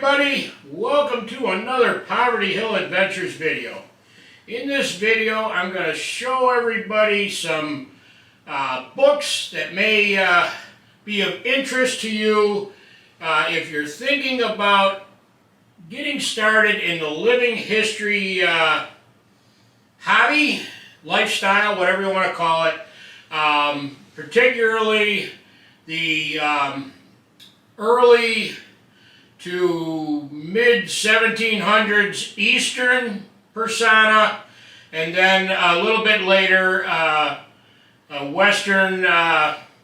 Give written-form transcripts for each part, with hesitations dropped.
everybody, welcome to another Poverty Hill Adventures video. In this video I'm going to show everybody some books that may be of interest to you if you're thinking about getting started in the living history hobby, lifestyle, whatever you want to call it, particularly the early to mid-1700s Eastern persona, and then a little bit later a Western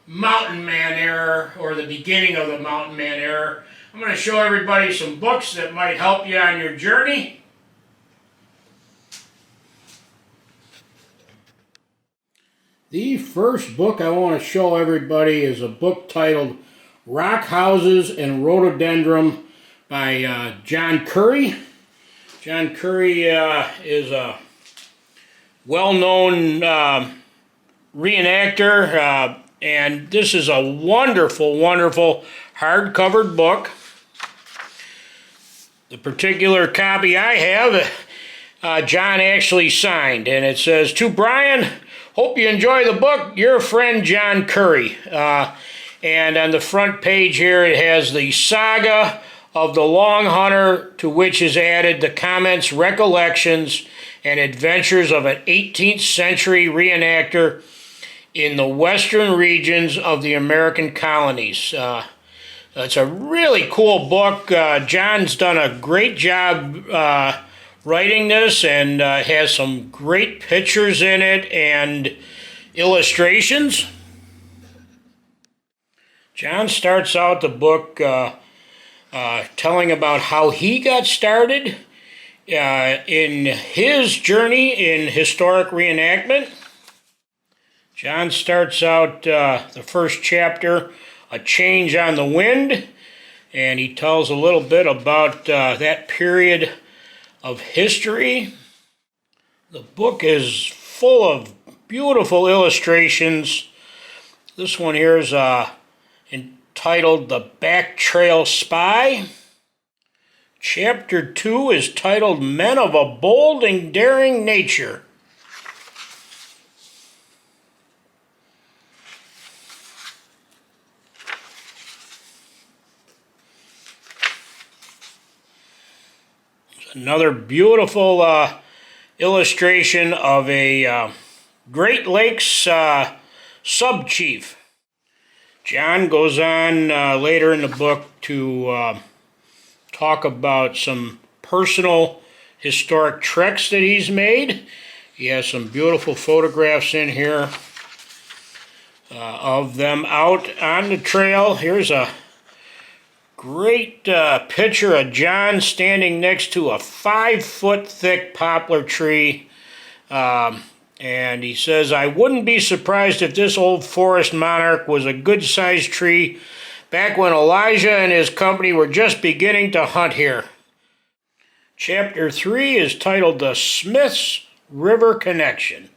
mountain man era, or the beginning of the mountain man era. I'm going to show everybody some books that might help you on your journey. The first book I want to show everybody is a book titled Rock Houses and Rhododendron by John Curry. John Curry is a well-known reenactor, and this is a wonderful, wonderful hardcover book. The particular copy I have, John actually signed, and it says, "To Brian, hope you enjoy the book, your friend John Curry." And on the front page here it has the saga of the Longhunter, to which is added the comments, recollections, and adventures of an 18th century reenactor in the western regions of the American colonies. It's a really cool book. John's done a great job writing this, and has some great pictures in it and illustrations. John starts out the book telling about how he got started in his journey in historic reenactment. John starts out the first chapter, A Change on the Wind, and he tells a little bit about that period of history. The book is full of beautiful illustrations. This one here is entitled The Back Trail Spy. Chapter 2 is titled Men of a Bold and Daring Nature. Another beautiful illustration of a Great Lakes sub-chief. John goes on later in the book to talk about some personal historic treks that he's made. He has some beautiful photographs in here of them out on the trail. Here's a great picture of John standing next to a 5-foot thick poplar tree. And he says, "I wouldn't be surprised if this old forest monarch was a good-sized tree back when Elijah and his company were just beginning to hunt here." Chapter 3 is titled The Smiths River Connection.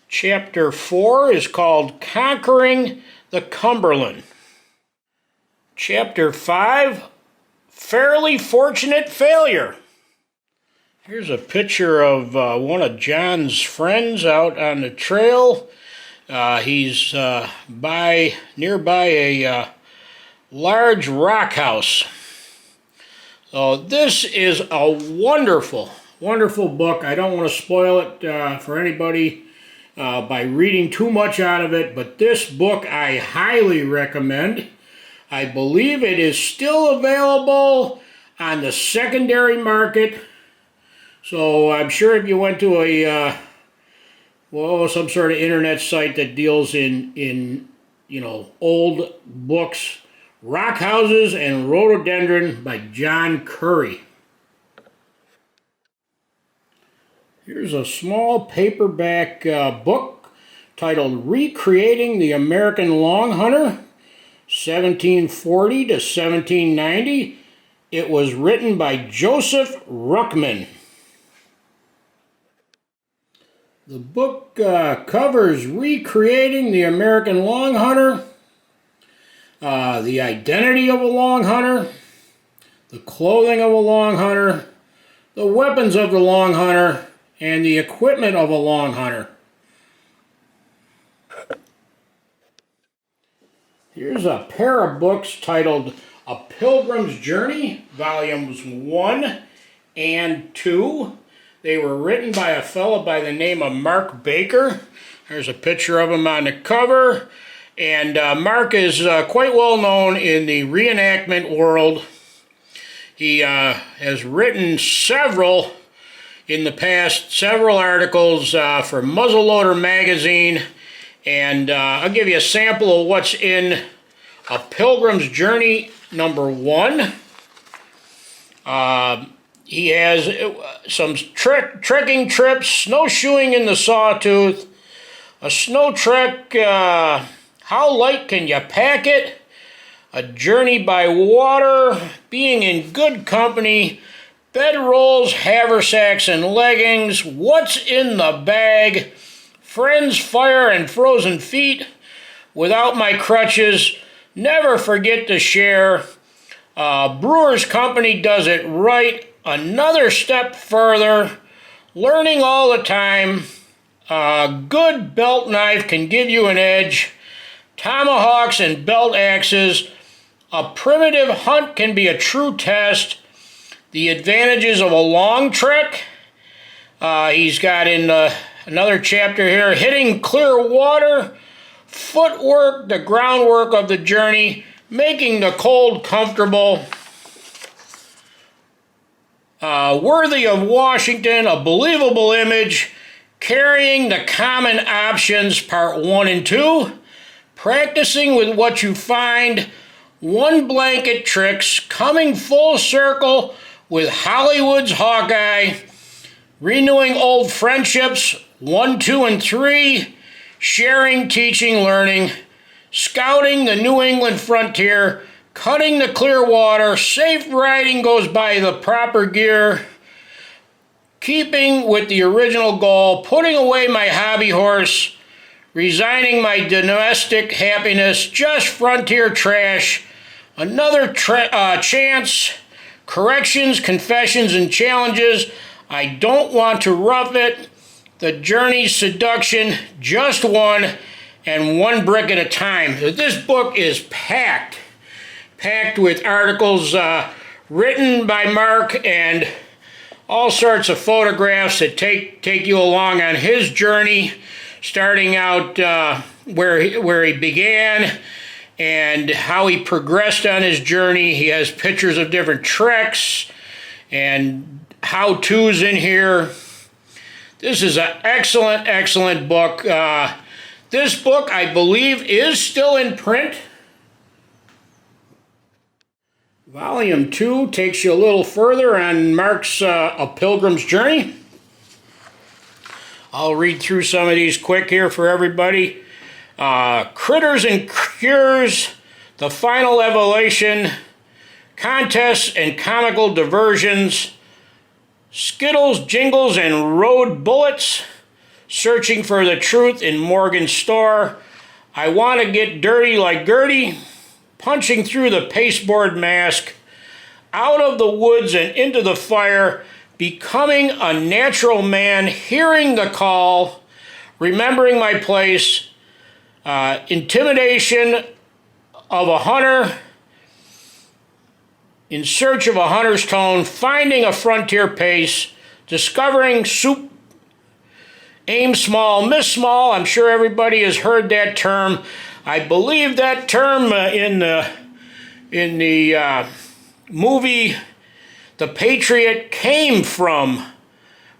Chapter 4 is called Conquering the Cumberland. Chapter 5, Fairly Fortunate Failure. Here's a picture of one of John's friends out on the trail. He's nearby a large rock house. So this is a wonderful, wonderful book. I don't want to spoil it for anybody by reading too much out of it, but this book I highly recommend. I believe it is still available on the secondary market. So I'm sure if you went to a some sort of internet site that deals in old books, Rock Houses and Rhododendron by John Curry. Here's a small paperback book titled Recreating the American Longhunter, 1740 to 1790. It was written by Joseph Ruckman. The book covers recreating the American Longhunter, the identity of a Longhunter, the clothing of a long hunter, the weapons of the long hunter, and the equipment of a long hunter. Here's a pair of books titled A Pilgrim's Journey, Volumes 1 and 2. They were written by a fellow by the name of Mark Baker. There's a picture of him on the cover. And Mark is quite well known in the reenactment world. He has written several articles for Muzzleloader magazine. And I'll give you a sample of what's in A Pilgrim's Journey number 1. He has some trekking trips, snowshoeing in the Sawtooth, a snow trek, how light can you pack it, a journey by water, being in good company, bedrolls, haversacks, and leggings, what's in the bag, friends, fire, and frozen feet, without my crutches, never forget to share, Brewer's Company does it right, another step further, learning all the time, a good belt knife can give you an edge, tomahawks and belt axes, a primitive hunt can be a true test, the advantages of a long trek, he's got in another chapter here, hitting clear water, footwork, the groundwork of the journey, making the cold comfortable, worthy of Washington, a believable image, carrying the common options, part 1 and 2, practicing with what you find, one blanket tricks, coming full circle with Hollywood's Hawkeye, renewing old friendships, 1, 2, and 3, sharing, teaching, learning, scouting the New England frontier, cutting the clear water, safe riding goes by the proper gear, keeping with the original goal, putting away my hobby horse, resigning my domestic happiness, just frontier trash, another chance, corrections, confessions, and challenges, I don't want to rough it, the journey, seduction, just one, and one brick at a time. This book is packed with articles written by Mark and all sorts of photographs that take you along on his journey, starting out where he began and how he progressed on his journey. He has pictures of different treks and how-tos in here. This is an excellent, excellent book. This book, I believe, is still in print. Volume 2 takes you a little further on Mark's A Pilgrim's Journey. I'll read through some of these quick here for everybody. Critters and Cures, The Final Evolution, Contests and Comical Diversions, Skittles, Jingles, and Road Bullets, Searching for the Truth in Morgan's Store, I Want to Get Dirty Like Gertie, Punching Through the Pasteboard Mask, Out of the Woods and Into the Fire, Becoming a Natural Man, Hearing the Call, Remembering My Place, Intimidation of a Hunter, In Search of a Hunter's Tone, Finding a Frontier Pace, Discovering Soup, Aim Small, Miss Small. I'm sure everybody has heard that term. I believe that term in the movie The Patriot came from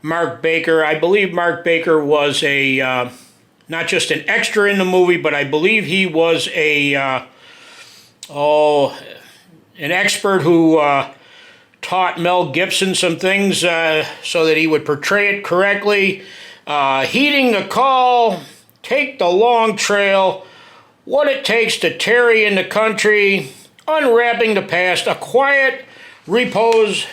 Mark Baker. I believe Mark Baker was a not just an extra in the movie, but I believe he was an expert who taught Mel Gibson some things so that he would portray it correctly. Heeding the Call, Take the Long Trail, What It Takes to Tarry in the Country, Unwrapping the Past, A Quiet Repose,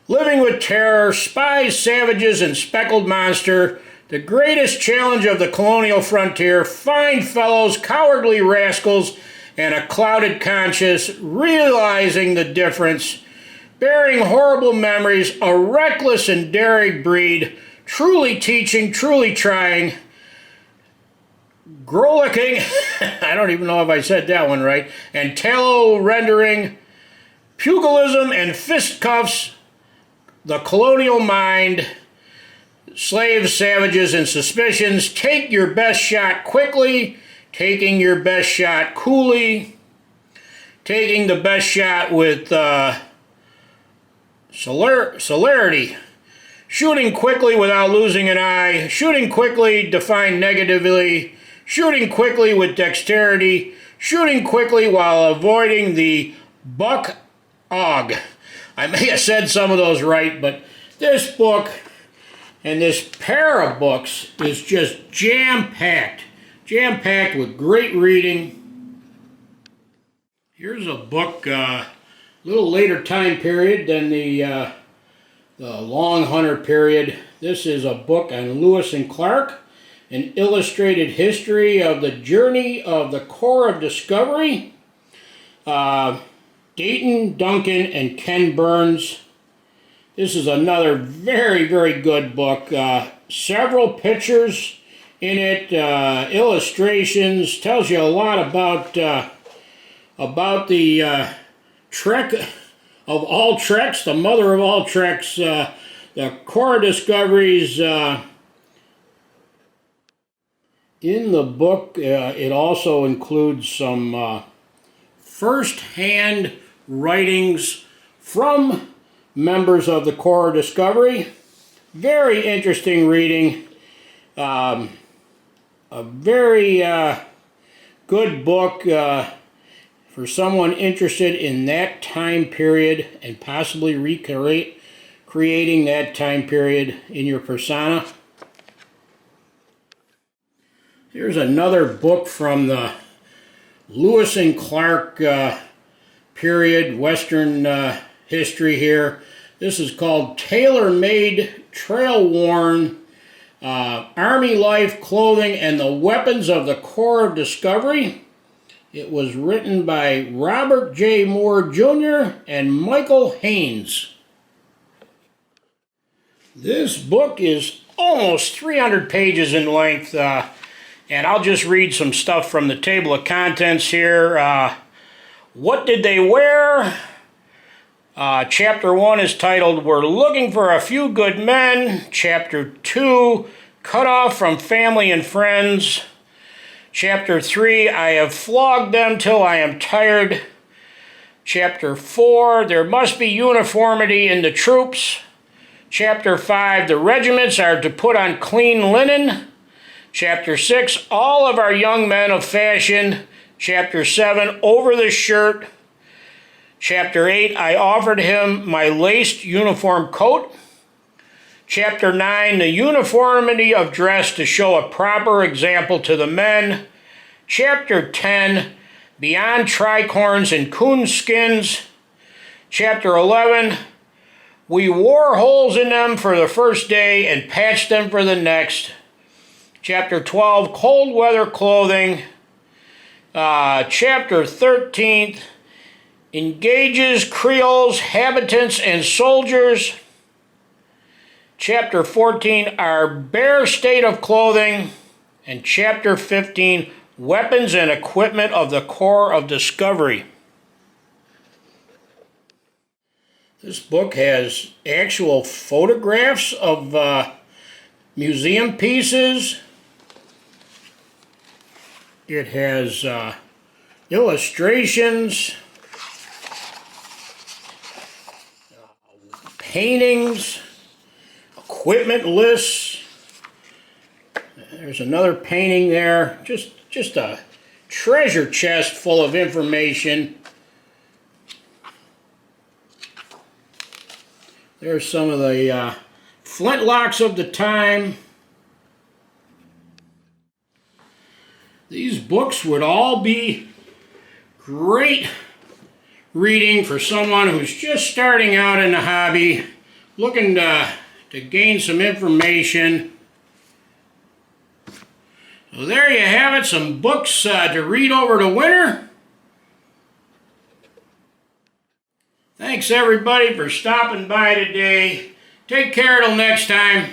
Living with Terror, Spies, Savages, and Speckled Monster, The Greatest Challenge of the Colonial Frontier, Fine Fellows, Cowardly Rascals, and a clouded conscience, realizing the difference, bearing horrible memories, a reckless and daring breed, truly teaching, truly trying, Grolicking, I don't even know if I said that one right, and tallow rendering, pugilism and fistcuffs, the colonial mind, slaves, savages, and suspicions, take your best shot quickly, taking your best shot coolly, taking the best shot with celerity, shooting quickly without losing an eye, shooting quickly defined negatively, shooting quickly with dexterity, shooting quickly while avoiding the buck og. I may have said some of those right, but this book and this pair of books is just jam-packed with great reading. Here's a book a little later time period than the Longhunter period. This is a book on Lewis and Clark, an illustrated history of the journey of the Corps of Discovery. Dayton, Duncan, and Ken Burns. This is another very, very good book. Several pictures in it, illustrations, tells you a lot about the Trek of all Treks, the mother of all Treks, the Corps of Discoveries. In the book, it also includes some first-hand writings from members of the Corps of Discovery. Very interesting reading. A very good book for someone interested in that time period and possibly creating that time period in your persona. Here's another book from the Lewis and Clark period, Western history here. This is called Tailor-Made, Trail-Worn, Army Life, Clothing, and the Weapons of the Corps of Discovery. It was written by Robert J. Moore Jr. and Michael Haynes. This book is almost 300 pages in length. And I'll just read some stuff from the table of contents here. What did they wear? Chapter 1 is titled, We're Looking for a Few Good Men. Chapter 2, Cut Off from Family and Friends. Chapter 3, I have flogged them till I am tired. Chapter 4, There must be uniformity in the troops. Chapter 5, The regiments are to put on clean linen. Chapter 6, All of our young men of fashion. Chapter 7, Over the shirt. Chapter 8, I offered him my laced uniform coat. Chapter 9, The uniformity of dress to show a proper example to the men. Chapter 10, Beyond tricorns and coon skins. Chapter 11, We wore holes in them for the first day and patched them for the next. Chapter 12, Cold Weather Clothing. Chapter 13, Engages Creoles, Habitants, and Soldiers. Chapter 14, Our Bare State of Clothing. And Chapter 15, Weapons and Equipment of the Corps of Discovery. This book has actual photographs of museum pieces. It has illustrations, paintings, equipment lists. There's another painting there. Just a treasure chest full of information. There's some of the flintlocks of the time. These books would all be great reading for someone who's just starting out in the hobby, looking to gain some information. So there you have it, some books to read over the winter. Thanks everybody for stopping by today. Take care till next time.